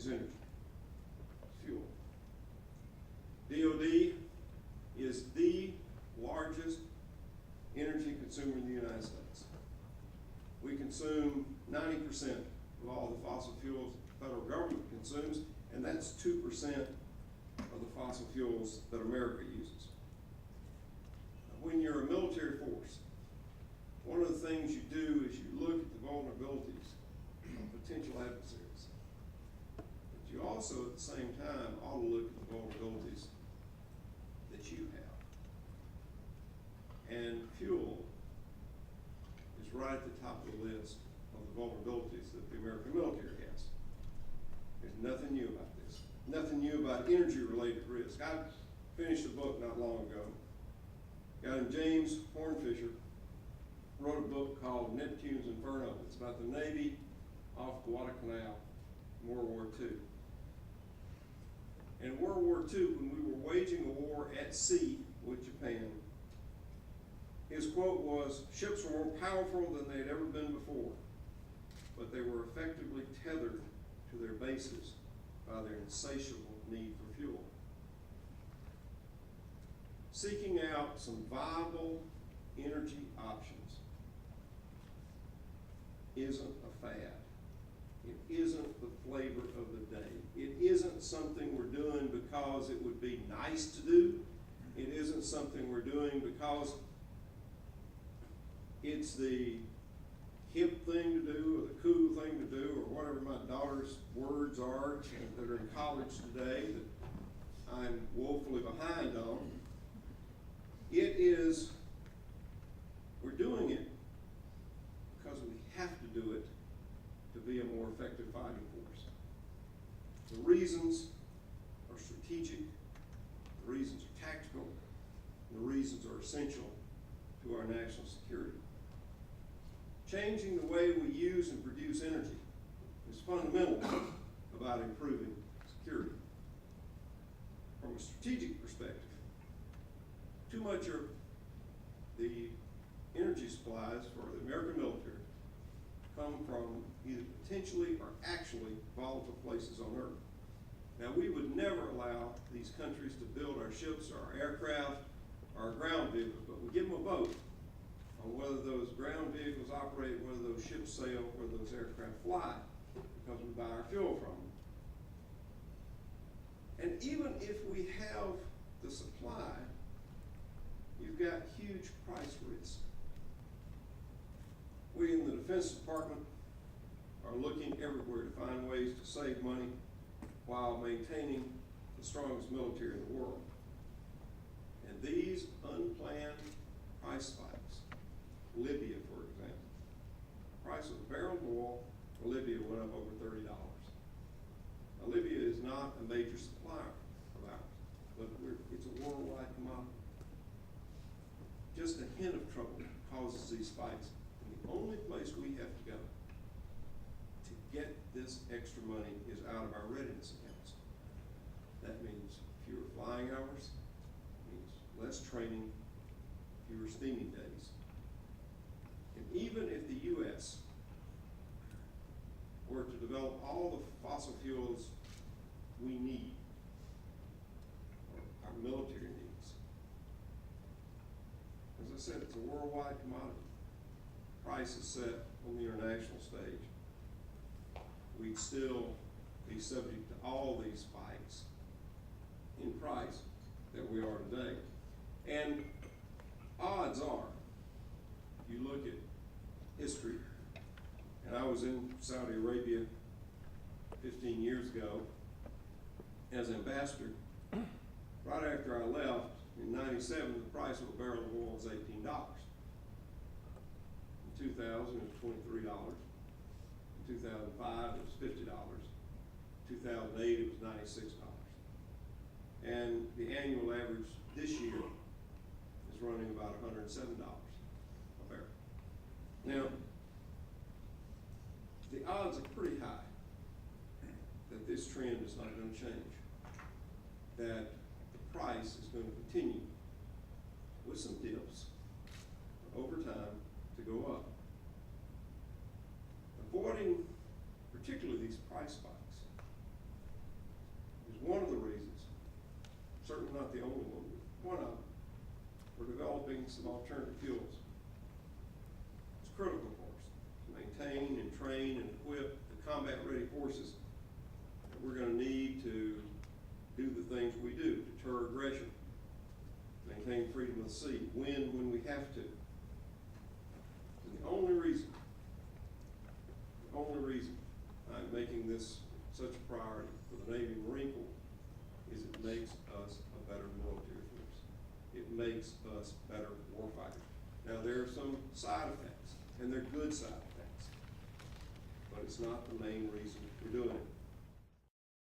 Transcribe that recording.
is energy, it's fuel. DoD is the largest energy consumer in the United States. We consume 90% of all the fossil fuels the federal government consumes, and that's 2% of the fossil fuels that America uses. When you're a military force, one of the things you do is you look at the vulnerabilities of potential adversaries. But you also, at the same time, ought to look at the vulnerabilities that you have. And fuel is right at the top of the list of the vulnerabilities that the American military has. There's nothing new about this. Nothing new about energy-related risk. I finished a book not long ago. A guy named James Hornfisher wrote a book called Neptune's Inferno. It's about the Navy off Guadalcanal in World War II. In World War II, when we were waging a war at sea with Japan, his quote was, "Ships were more powerful than they had ever been before, but they were effectively tethered to their bases by their insatiable need for fuel." Seeking out some viable energy options isn't a fad. It isn't the flavor of the day. It isn't something we're doing because it would be nice to do. It isn't something we're doing because it's the hip thing to do or the cool thing to do or whatever my daughter's words are that are in college today that I'm woefully behind on. It is, we're doing it because we have to do it to be a more effective fighting force. The reasons are strategic, the reasons are tactical, and the reasons are essential to our national security. Changing the way we use and produce energy is fundamental about improving security. From a strategic perspective, too much of the energy supplies for the American military come from either potentially or actually volatile places on Earth. Now, we would never allow these countries to build our ships or our aircraft or our ground vehicles, but we give them a vote on whether those ground vehicles operate, whether those ships sail, whether those aircraft fly, because we buy our fuel from them. And even if we have the supply, you've got huge price risk. We in the Defense Department are looking everywhere to find ways to save money while maintaining the strongest military in the world. And these unplanned price spikes, Libya, for example, the price of a barrel of oil for Libya went up over $30. Now, Libya is not a major supplier of ours, but it's a worldwide commodity. Just a hint of trouble causes these spikes, and the only place we have to go to get this extra money is out of our readiness accounts. That means fewer flying hours, means less training, fewer steaming days. And even if the U.S. were to develop all the fossil fuels we need, or our military needs, as I said, it's a worldwide commodity. Price is set on the international stage. We'd still be subject to all these spikes in price that we are today. And odds are, if you look at history, and I was in Saudi Arabia 15 years ago as ambassador. Right after I left, in '97, the price of a barrel of oil was $18. In 2000, it was $23. In 2005, it was $50. In 2008, it was $96. And the annual average this year is running about $107 a barrel. Now, the odds are pretty high that this trend is not going to change, that the price is going to continue with some dips over time to go up. Avoiding particularly these price spikes alternative fuels. It's critical for us to maintain and train and equip the combat-ready forces that we're going to need to do the things we do, deter aggression, maintain freedom of the sea, win when we have to. And the only reason I'm making this such a priority for the Navy and Marine Corps is it makes us a better military force. It makes us better warfighters. Now there are some side effects, and they're good side effects, but it's not the main reason we're doing it.